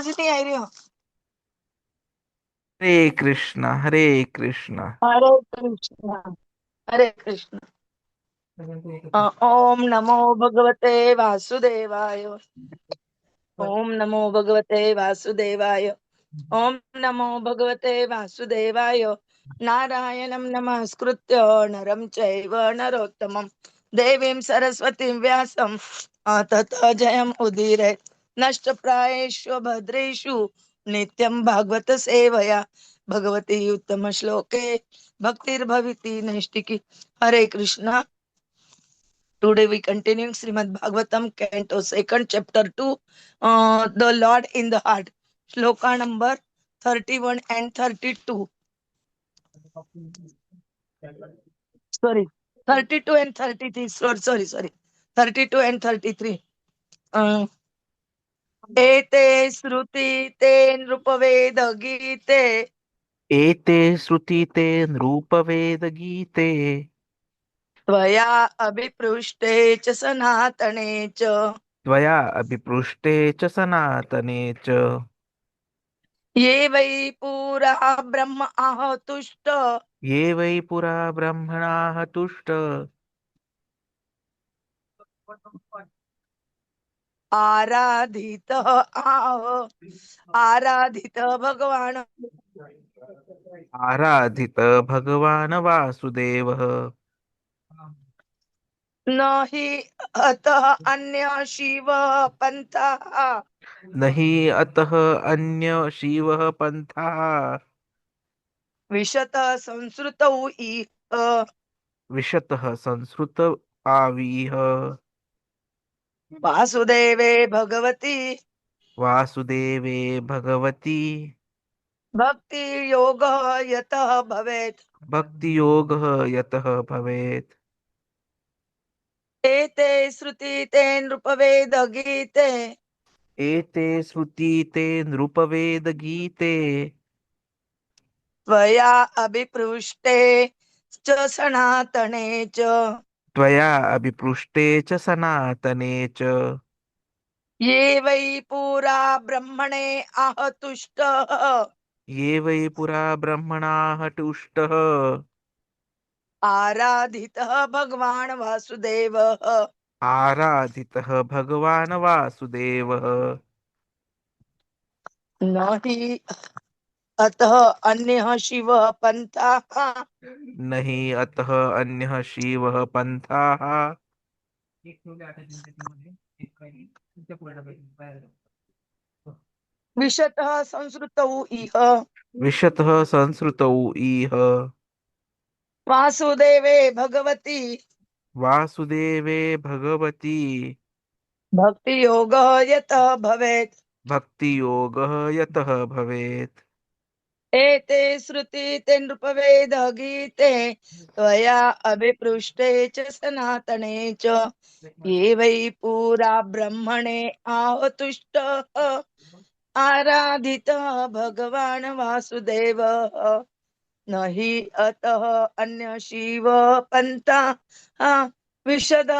आवाज ही नहीं आ रही हो। हरे कृष्णा हरे कृष्णा। हरे कृष्णा हरे कृष्णा। ओम नमो भगवते वासुदेवाय। ओम नमो भगवते वासुदेवाय। ओम नमो भगवते वासुदेवाय। नारायणं नमस्कृत्य नरं चैव नरोत्तमं देवीं सरस्वतीं व्यासं ततः जयम् उदीरये। नष्टप्रायेषु भद्रेषु नित्यं भागवत सेवया भगवती उत्तम श्लोके भक्तिर्भवति नैष्टिकी। हरे Krishna. Today we continue Śrīmad-Bhāgavatam, Canto 2, Chapter 2, The Lord in the Heart. Shloka number 31 and 32. Sorry, 32 and 33. Sorry. 32 and 33. Ete sruti te nrupaved gite एते श्रुतीते नृपवेदगीते tvaya abhiprushte cha sanatane cha त्वया अभिपृष्टे च सनातने च ye vai pura brahma ahatushta ये वै पुरा ब्रह्मणाः तुष्ट आराधित आह आराधित भगवान आराधित भगवान् वासुदेवः न हि अतः अन्य शिव पंथा न हि अतः अन्य शिवः पन्थः विशत संस्कृतौ इह विशतः संस्कृत आविह वासुदेवे भगवती वासुदेवे भगवती भक्ति योग यतः भवेत्। भक्तियोगः यतः भवेत्। एते श्रुति ते नृपवेद गीते एते श्रुतीते नृपवेदगीते त्वया अभिपृष्टे च सनातने च त्वया अभिपृष्टे च सनातने च ये वै पुरा ब्रह्मणे आहतुष्टः ये वै पुरा ब्रह्मणाः तुष्टः आराधितः भगवान् वासुदेवः आराधितः भगवान् वासुदेवः न हि अतः अन्यः शिवः पन्थाः न हि अतः अन्यः शिवः पन्थाः विशतः संस्कृतौ इह विशतः संस्कृतौ इह वासुदेवे भगवती वासुदेवे भगवती भक्ति योगः यतः भवेत्। भक्तियोगः यतः भवेत्। एते श्रुति ते नृपवेद गीते त्वया अभिपृष्टे च सनातने च ये वै पुरा ब्रह्मणे आहतुष्टः आराधितः भगवान् वासुदेवः न हि अतः अन्य शिव पंथा विशद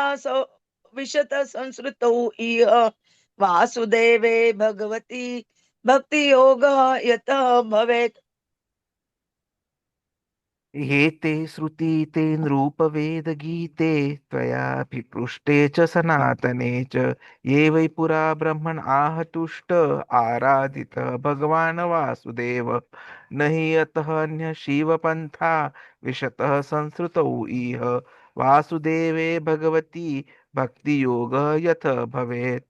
विशत संस्कृतौ इह वासुदेवे भगवती भक्ति योग यतः भवेत्। एते श्रुतीते नृपवेदगीते त्वयाभिपृष्टे च सनातने च ये वै पुरा ब्रह्मण आहतुष्ट आराधितः भगवान् वासुदेव न हि अतः अन्य शिवपन्था विशतः संस्कृतौ इह वासुदेवे भगवती भक्तियोगः यथ भवेत्।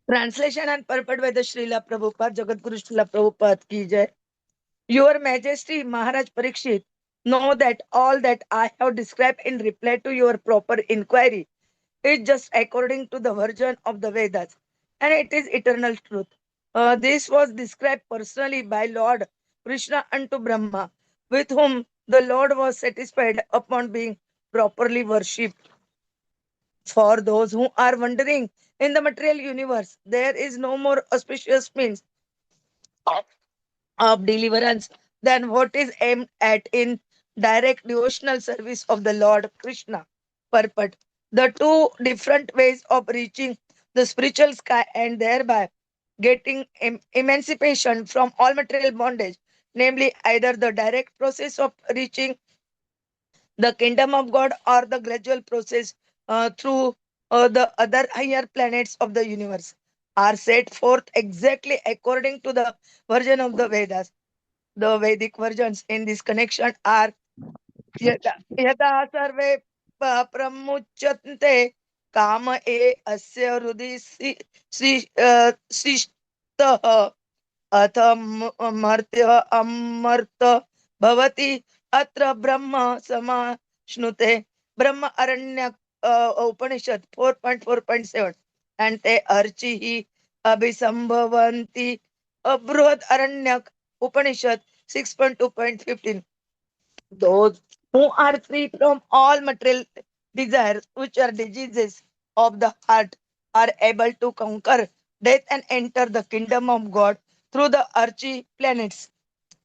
Translation and purport by the Srila Prabhupada, Jagadguru Srila Prabhupada ki jai. Your Majesty Mahārāja Parīkṣit, know that all that I have described in reply to your proper inquiry is just according to the version of the Vedas, and it is eternal truth. This was described personally by Lord Kṛṣṇa unto Brahmā, with whom the Lord was satisfied upon being properly worshipped. For those who are wondering in the material universe, there is no more auspicious means of deliverance than what is aimed at in direct devotional service of the Lord Krishna. Purport. The two different ways of reaching the spiritual sky and thereby getting emancipation from all material bondage, namely either the direct process of reaching the kingdom of God or the gradual process through the other higher planets of the universe, are set forth exactly according to the version of the Vedas. The Vedic versions in this connection are यदा यदा सर्वे प्रमुच्यन्ते काम अस्य हृदि सृष्टः अथ मर्त्य अमर्त भवति अत्र ब्रह्म समाश्नुते ब्रह्म अरण्य उपनिषद 4.4.7 and ते अर्चिः अभिसंभवन्ति बृहद अरण्यक उपनिषद 6.2.15. Those who are free from all material desires, which are diseases of the heart, are able to conquer death and enter the kingdom of God through the archie planets.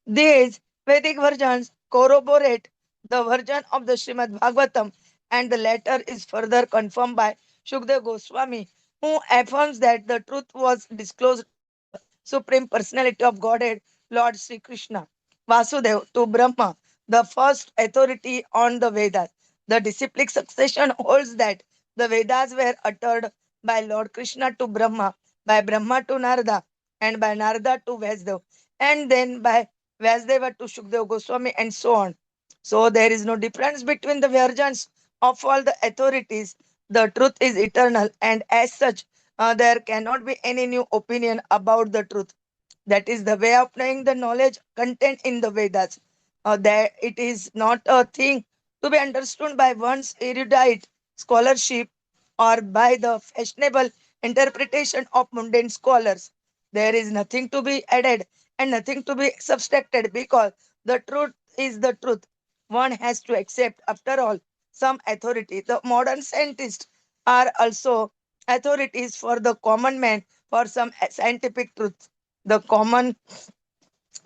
These Vedic versions corroborate the version of the Śrīmad-Bhāgavatam, and the latter is further confirmed by Śukadeva Gosvāmī, who affirms that the truth was disclosed by the Supreme Personality of Godhead, Lord Kṛṣṇa, Vasudev, to Brahma, the first authority on the Vedas. The disciplic succession holds that the Vedas were uttered by Lord Kṛṣṇa to Brahma, by Brahma to Narada, and by Narada to Vasudev, and then by Vyasdeva to Śukadeva Goswami, and so on. So there is no difference between the versions of all the authorities. The truth is eternal, and as such, there cannot be any new opinion about the truth. That is the way of knowing the knowledge contained in the Vedas. That it is not a thing to be understood by one's erudite scholarship or by the fashionable interpretation of mundane scholars. There is nothing to be added and nothing to be subtracted, because the truth is the truth. One has to accept, after all, some authority. The modern scientists are also authorities for the common man for some scientific truth. The common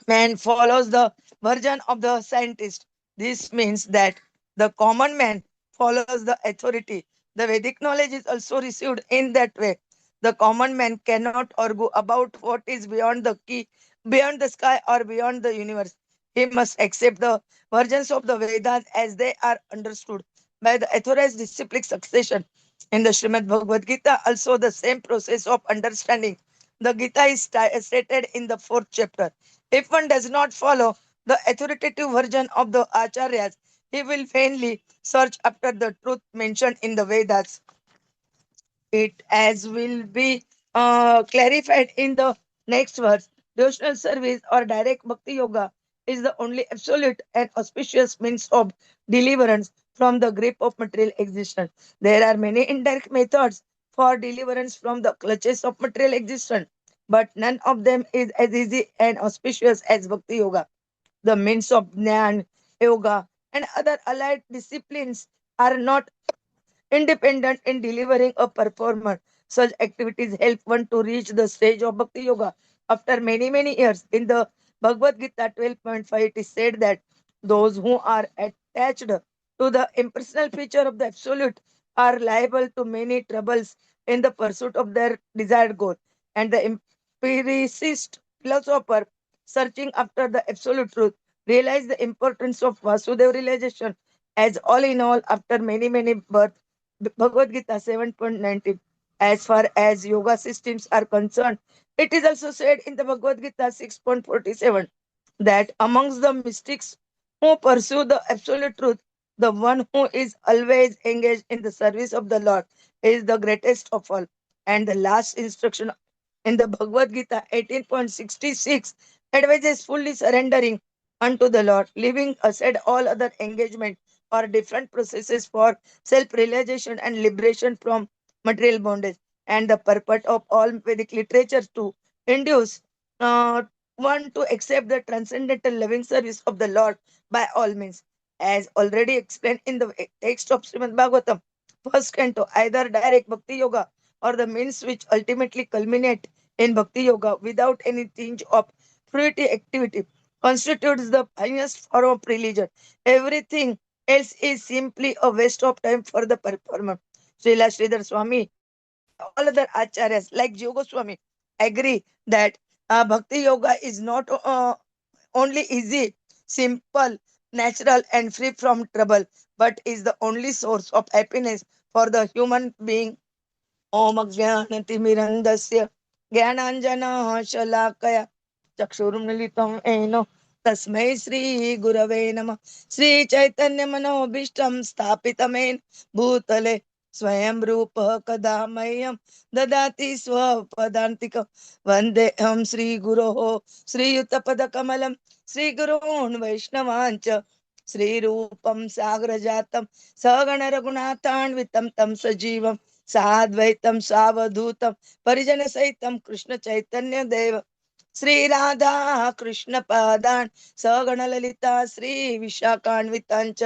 man follows the version of the scientist. This means that the common man follows the authority. The Vedic knowledge is also received in that way. The common man cannot argue about what is beyond the key, beyond the sky, or beyond the universe. He must accept the versions of the Vedas as they are understood by the authorized disciplic succession. In the Srimad Bhagavad Gita, also the same process of understanding the Gita is stated in the fourth chapter. If one does not follow the authoritative version of the Acharyas, he will vainly search after the truth mentioned in the Vedas. It as will be clarified in the next verse. Devotional service or direct bhakti yoga is the only absolute and auspicious means of deliverance from the grip of material existence. There are many indirect methods for deliverance from the clutches of material existence, but none of them is as easy and auspicious as bhakti yoga. The means of jnana, yoga, and other allied disciplines are not independent in delivering a performer. Such activities help one to reach the stage of Bhakti Yoga. After many, many years, in the Bhagavad Gita 12.5, it is said that those who are attached to the impersonal feature of the Absolute are liable to many troubles in the pursuit of their desired goal. And the empiricist philosopher searching after the Absolute Truth realized the importance of Vasudeva realization as all in all after many, many births. Bhagavad Gita 7.19. As far as yoga systems are concerned, it is also said in the Bhagavad Gita 6.47 that amongst the mystics who pursue the absolute truth, the one who is always engaged in the service of the Lord is the greatest of all. And the last instruction in the Bhagavad Gita 18.66 advises fully surrendering unto the Lord, leaving aside all other engagement or different processes for self-realization and liberation from material bondage. And the purport of all Vedic literature to induce uh, one to accept the transcendental loving service of the Lord by all means. As already explained in the text of Srimad Bhagavatam, first canto, either direct bhakti yoga or the means which ultimately culminate in bhakti yoga without any tinge of fruity activity constitutes the highest form of religion. Everything else is simply a waste of time for the performer. Srila Sridhar Swami and all other acharyas like Jiva Goswami agree that Bhakti Yoga is not only easy, simple, natural, and free from trouble, but is the only source of happiness for the human being. Om Ajnanatimirandasya Jnananjana Shalakaya Chakshurumilitam Eno Tasmai Sri Gurave Nama Sri Chaitanya Manobishtam Stapitamen Bhutale Swayam Rupa Kadamayam Dadati Swapadantika Vandeham Sri Guroho Sri Yuttapada Kamalam Sri Gurun Vaishnavancha Sri Rupam Sagrajatam Sagana Raghunathan Vitam Tam Sajivam साद्वैतम सावधूतम परिजन सहितम कृष्ण चैतन्य देव श्री राधा कृष्ण पादान सगण ललिता श्री विशाखान्वितांच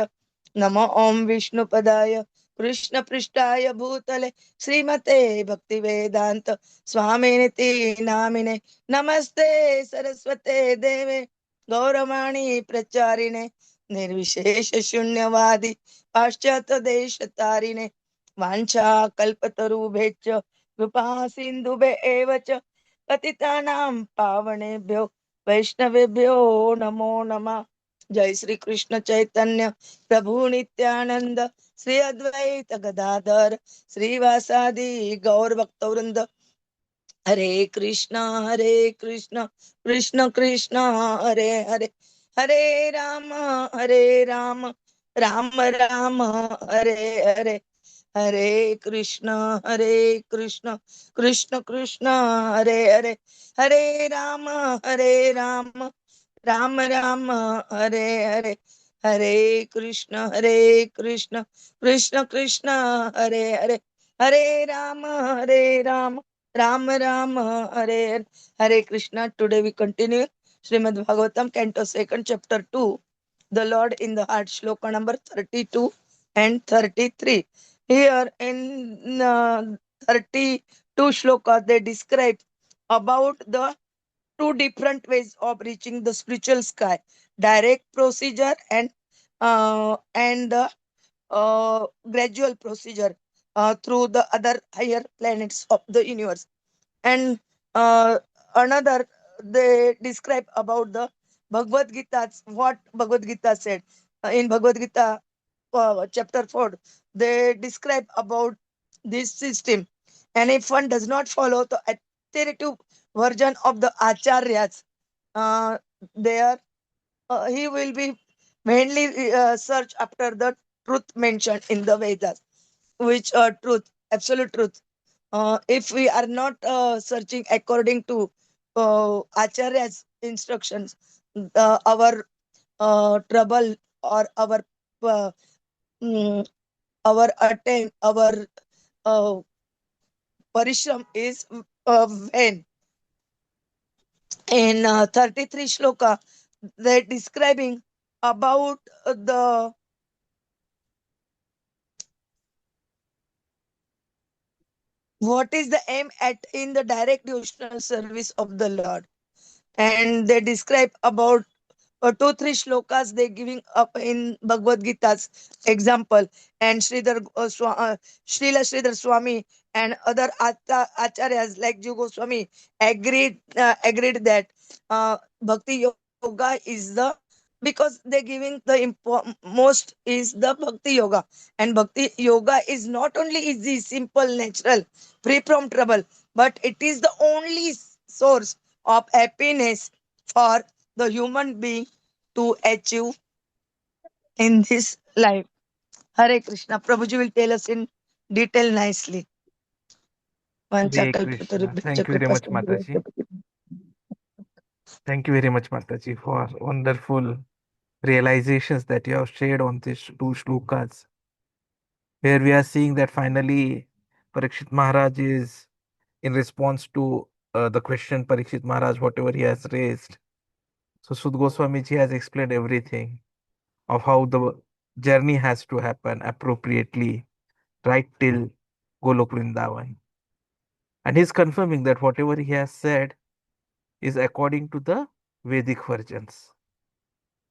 नमो ओम विष्णुपदाय कृष्ण पृष्ठाय भूतले श्रीमते भक्ति वेदांत स्वामिनिति नामिने नमस्ते सरस्वते देवे गौरवाणी प्रचारिणे निर्विशेष शून्यवादी पाश्चात्य देश तारिणे वाञ्छा कल्पतरुभ्यश्च कृपा सिन्धुभ्य एव च पतितानां पावनेभ्यो वैष्णवेभ्यो नमो नमः। जय श्री कृष्ण चैतन्य प्रभु नित्यानंद श्री अद्वैत गदाधर श्रीवासादि गौर भक्तवृंद हरे Krishna Krishna Krishna Hare Hare Hare Ram Ram Ram Hare Hare Hare Krishna Krishna Krishna Hare Hare Hare Ram Ram Ram Hare Hare Hare Krishna Krishna Krishna Hare Hare Hare Ram Ram Ram Hare Hare Hare Krishna. Today we continue Śrīmad-Bhāgavatam, Canto 2, Chapter 2, the Lord in the Heart, Shloka number 32 and 33. Here in 32 shloka, they describe about the two different ways of reaching the spiritual sky: direct procedure and the gradual procedure through the other higher planets of the universe. And another, they describe about the Bhagavad Gita, what Bhagavad Gita said in Bhagavad Gita chapter 4. They describe about this system, and if one does not follow the authoritative version of the acharyas, uh, there he will be mainly search after the truth mentioned in the Vedas, which truth, absolute truth. If we are not searching according to Acharya's instructions, our trouble or uh, mm, our attain, our uh, parishram is vain. In 33 shloka, they're describing about the what is the aim at in the direct devotional service of the Lord. And they describe about two, three shlokas they giving up in Bhagavad Gita's example. And Srila Sridhar Swami and other acharyas like Jiva Goswami agreed that Bhakti Yoga is the, because they're giving the most is the Bhakti Yoga. And Bhakti Yoga is not only easy, simple, natural, free from trouble, but it is the only source of happiness for the human being to achieve in this life. Hare Krishna. Prabhuji will tell us in detail nicely. Hare Krishna. Thank you very much, Mataji. Thank you very much, Mataji, for wonderful realizations that you have shared on these two shlokas. Here we are seeing that finally Parikshit Maharaj is in response to the question Parikshit Maharaj, whatever he has raised. So Sud Goswami ji has explained everything of how the journey has to happen appropriately right till Golok Vrindavan. And he's confirming that whatever he has said is according to the Vedic versions.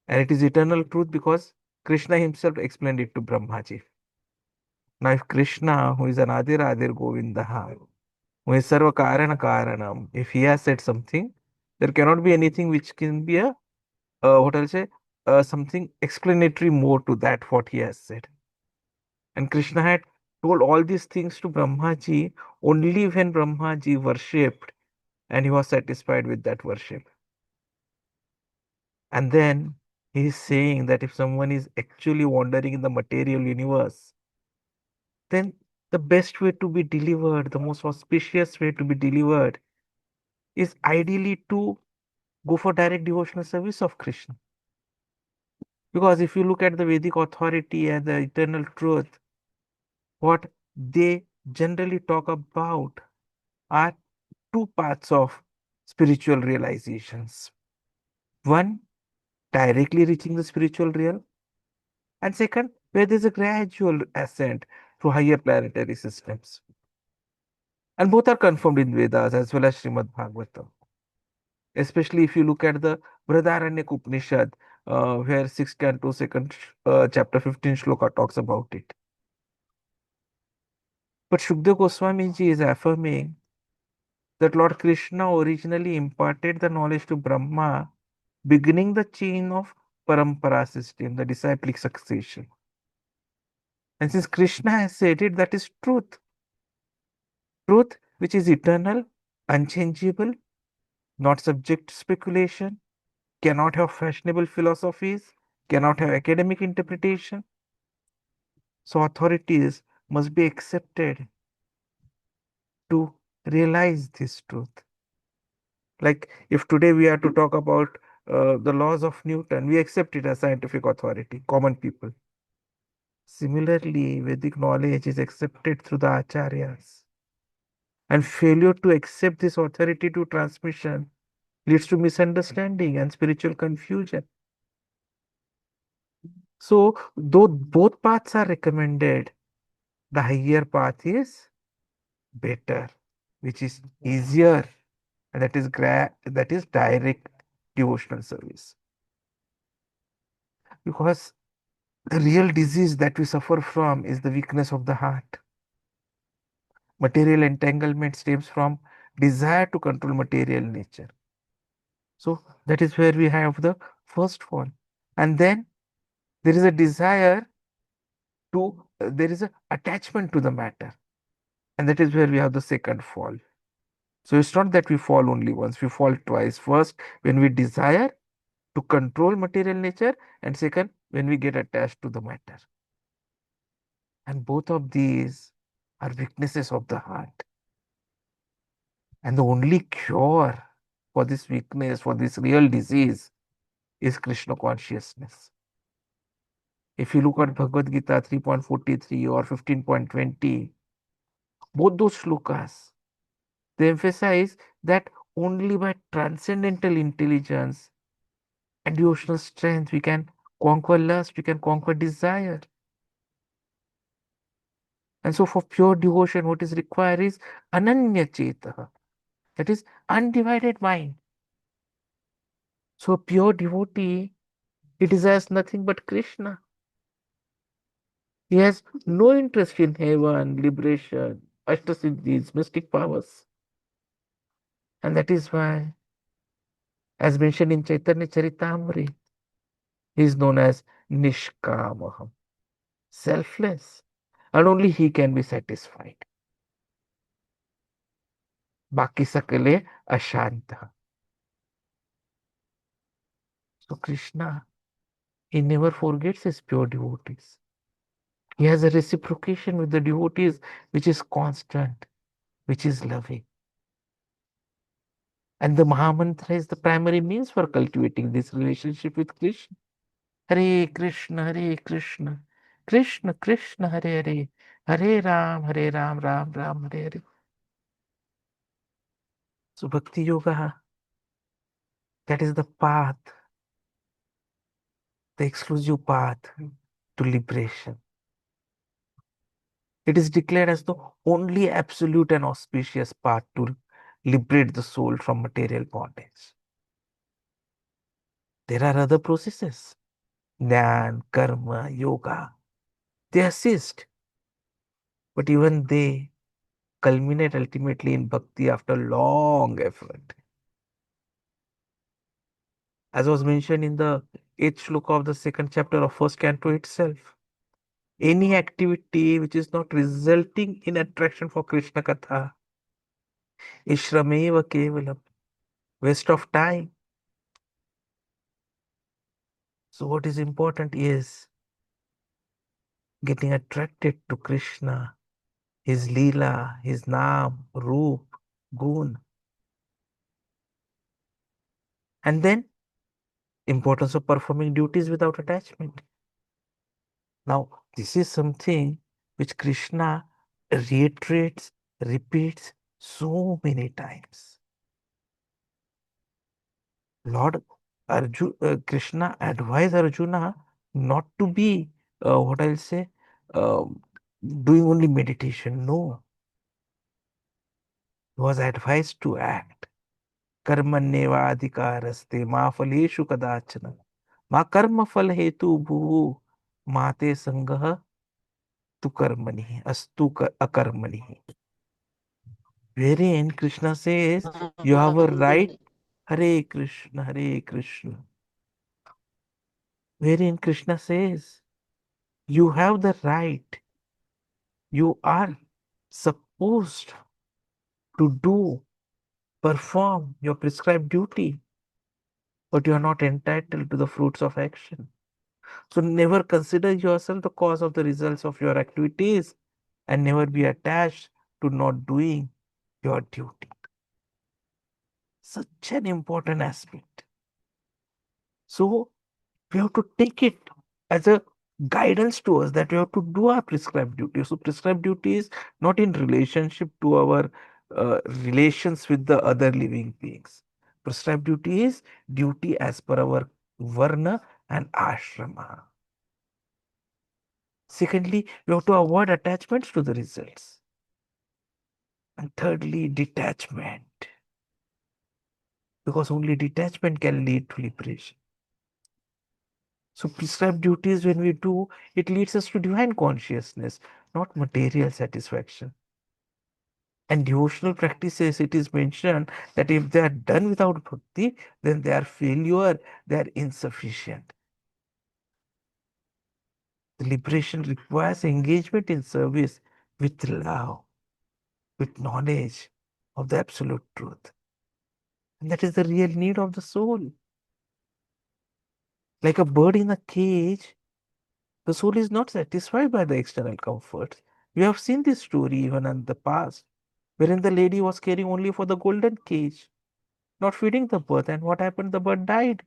And it is eternal truth because Krishna himself explained it to Brahma ji. Now, if Krishna, who is an Adir Adir Govindaha, Sarva karana karanam. If he has said something, there cannot be anything which can be a what I'll say, something explanatory more to that what he has said. And Krishna had told all these things to Brahmaji only when Brahmaji worshipped and he was satisfied with that worship. And then he is saying that if someone is actually wandering in the material universe, then the best way to be delivered, the most auspicious way to be delivered, is ideally to go for direct devotional service of Krishna. Because if you look at the Vedic authority and the eternal truth, what they generally talk about are two paths of spiritual realizations. One, directly reaching the spiritual realm, and second, where there's a gradual ascent to higher planetary systems. And both are confirmed in Vedas as well as Śrīmad-Bhāgavatam. Especially if you look at the Bṛhad-āraṇyaka Upaniṣad, where 6th canto, 2nd chapter, 15 shloka talks about it. But Śukadeva Gosvāmī ji is affirming that Lord Kṛṣṇa originally imparted the knowledge to Brahmā, beginning the chain of paramparā system, the disciplic succession. And since Krishna has said it, that is truth. Truth which is eternal, unchangeable, not subject to speculation, cannot have fashionable philosophies, cannot have academic interpretation. So authorities must be accepted to realize this truth. Like if today we are to talk about the laws of Newton, we accept it as scientific authority, common people. Similarly, Vedic knowledge is accepted through the acharyas. And failure to accept this authority to transmission leads to misunderstanding and spiritual confusion. So, though both paths are recommended, the higher path is better, which is easier, and that is direct devotional service. Because the real disease that we suffer from is the weakness of the heart. Material entanglement stems from desire to control material nature. So that is where we have the first fall. And then there is a desire to, there is an attachment to the matter. And that is where we have the second fall. So it's not that we fall only once, we fall twice. First, when we desire to control material nature, and second, when we get attached to the matter. And both of these are weaknesses of the heart. And the only cure for this weakness, for this real disease, is Krishna consciousness. If you look at Bhagavad Gita 3.43 or 15.20, both those shlokas, they emphasize that only by transcendental intelligence and devotional strength we can conquer lust, we can conquer desire. And so for pure devotion, what is required is ananya cheta, that is undivided mind. So a pure devotee, he desires nothing but Krishna. He has no interest in heaven, liberation, ashtasiddhis, mystic powers. And that is why, as mentioned in Chaitanya Charitamrita, he is known as Nishkamaham, selfless, and only he can be satisfied. Baki sakale ashanta. So Krishna, he never forgets his pure devotees. He has a reciprocation with the devotees which is constant, which is loving. And the Mahamantra is the primary means for cultivating this relationship with Krishna. Hare Krishna, Hare Krishna, Krishna Krishna, Hare Hare, Hare Ram, Ram Ram, Hare Hare. So Bhakti Yoga, that is the path, the exclusive path to liberation. It is declared as the only absolute and auspicious path to liberate the soul from material bondage. There are other processes, Jnana, Karma, Yoga. They assist, but even they culminate ultimately in bhakti after long effort. As was mentioned in the 8th shloka of the 2nd chapter of 1st canto itself, any activity which is not resulting in attraction for Krishna Katha is shrameva kevalam, waste of time. So what is important is getting attracted to Krishna, his Leela, his Naam, Roop, Gun. And then importance of performing duties without attachment. Now, this is something which Krishna reiterates, repeats so many times. Lord Krishna advised Arjuna not to be, what I'll say, doing only meditation. No, he was advised to act. कर्मण्येवा अधिकारस्ते मा फलेषु कदाचन मा कर्म फल हेतु भुः मा ते संगः तु कर्मणि अस्तु अकर्मणि. Wherein Krishna says you have a right. Hare Krishna, Hare Krishna. Wherein Krishna says you have the right. You are supposed to perform your prescribed duty, but you are not entitled to the fruits of action. So never consider yourself the cause of the results of your activities and never be attached to not doing your duty. Such an important aspect. So we have to take it as a guidance to us that we have to do our prescribed duty. So prescribed duty is not in relationship to our relations with the other living beings. Prescribed duty is duty as per our varna and ashrama. Secondly, we have to avoid attachments to the results. And thirdly, detachment. Because only detachment can lead to liberation. So prescribed duties, when we do, it leads us to divine consciousness, not material satisfaction. And devotional practices, it is mentioned that if they are done without bhakti, then they are failure, they are insufficient. The liberation requires engagement in service with love, with knowledge of the absolute truth. And that is the real need of the soul. Like a bird in a cage, the soul is not satisfied by the external comforts. We have seen this story even in the past, wherein the lady was caring only for the golden cage, not feeding the bird. And what happened? The bird died.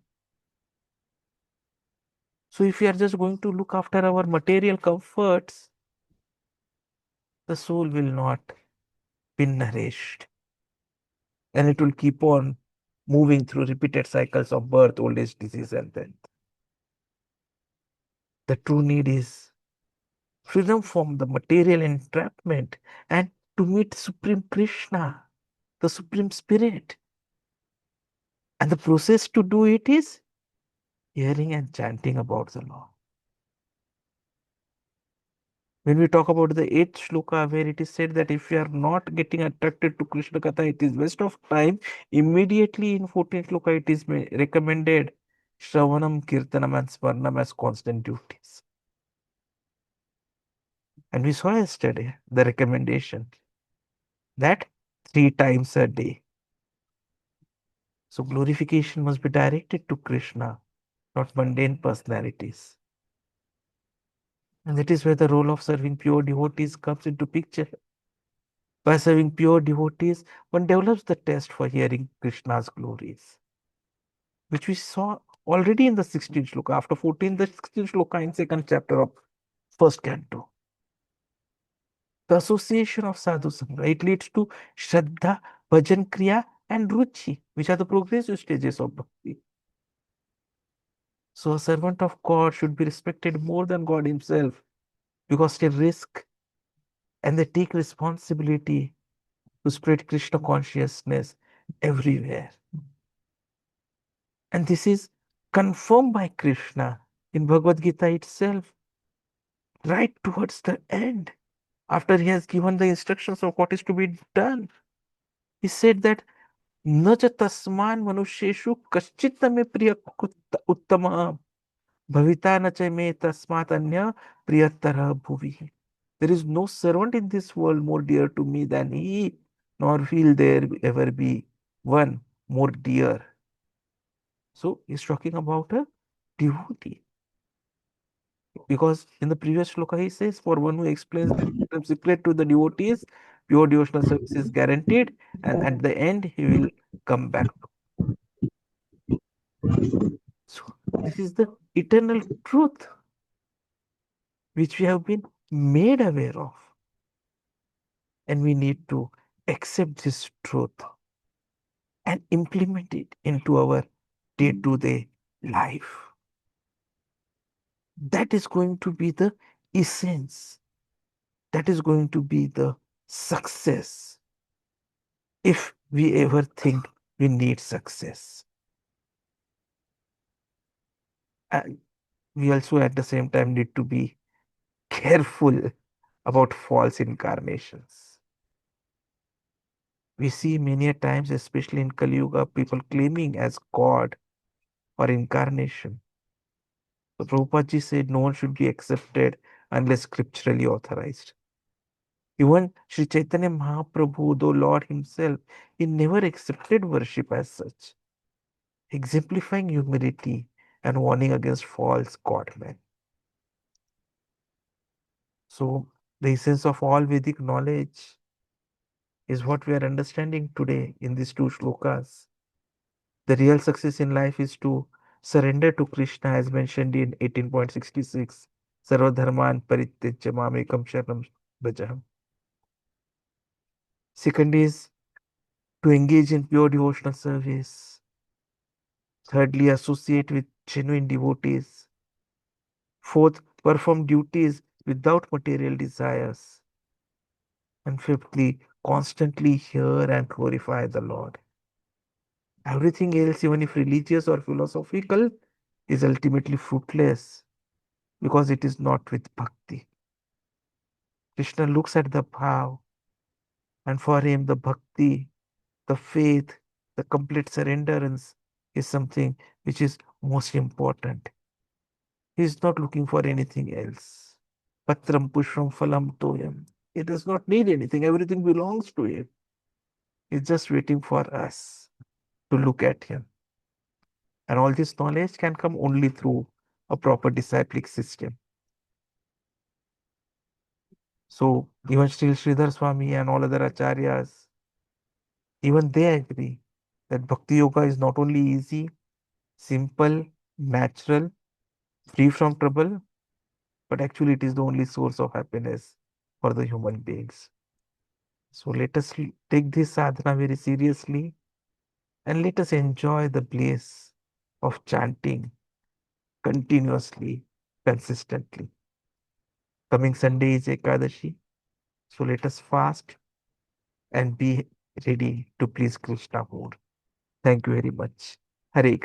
So if we are just going to look after our material comforts, the soul will not be nourished. And it will keep on moving through repeated cycles of birth, old age, disease, and death. The true need is freedom from the material entrapment and to meet Supreme Krishna, the Supreme Spirit. And the process to do it is hearing and chanting about the Lord. When we talk about the 8th shloka, where it is said that if you are not getting attracted to Krishna Katha, it is waste of time. Immediately in 14th shloka, it is recommended Shravanam, Kirtanam, and Smaranam as constant duties. And we saw yesterday the recommendation that 3 times a day. So glorification must be directed to Krishna, not mundane personalities. And that is where the role of serving pure devotees comes into picture. By serving pure devotees, one develops the taste for hearing Krishna's glories, which we saw already in the 16th shloka. After 14, the 16th shloka in 2nd chapter of 1st canto. The association of sadhu sangha, it leads to shraddha, bhajan kriya, and ruchi, which are the progressive stages of bhakti. So a servant of God should be respected more than God himself, because they risk and they take responsibility to spread Krishna consciousness everywhere. And this is confirmed by Krishna in Bhagavad Gita itself, right towards the end. after he has given the instructions of what is to be done, he said that न च तस्मान् मनुष्येषु कश्चित् मे प्रिय उत्तमः भविता न च मे तस्मात् अन्य प्रियतरः भुवि. There is no servant in this world more dear to me than he, nor will there ever be one more dear. So he's talking about a devotee. Because in the previous shloka he says, for one who explains the secret to the devotees, pure devotional service is guaranteed, and at the end he will come back. So this is the eternal truth which we have been made aware of. And we need to accept this truth and implement it into our day-to-day life. That is going to be the essence. That is going to be the success if we ever think we need success. And we also at the same time need to be careful about false incarnations. We see many a times, especially in Kali Yuga, people claiming as God or incarnation. So Prabhupada ji said no one should be accepted unless scripturally authorized. Even Sri Chaitanya Mahaprabhu, though Lord himself, he never accepted worship as such, exemplifying humility and warning against false godmen. So the essence of all Vedic knowledge is what we are understanding today in these two shlokas. The real success in life is to surrender to Krishna as mentioned in 18.66. Sarvadharman parityajya mamekam sharanam bhajaham. Second is to engage in pure devotional service. Thirdly, associate with genuine devotees. Fourth, perform duties without material desires. And fifthly, constantly hear and glorify the Lord. Everything else, even if religious or philosophical, is ultimately fruitless because it is not with bhakti. Krishna looks at the bhav, and for him, the bhakti, the faith, the complete surrenderance is something which is most important. He is not looking for anything else. Patram pushpam phalam toyam. He does not need anything. Everything belongs to him. He's just waiting for us to look at him. And all this knowledge can come only through a proper disciplic system. So even still Sridhar Swami and all other acharyas, even they agree that bhakti yoga is not only easy, simple, natural, free from trouble, but actually it is the only source of happiness for the human beings. So let us take this sadhana very seriously and let us enjoy the bliss of chanting continuously, consistently. Coming Sunday is Ekadashi, so let us fast and be ready to please Krishna more. Thank you very much. Hare Krishna.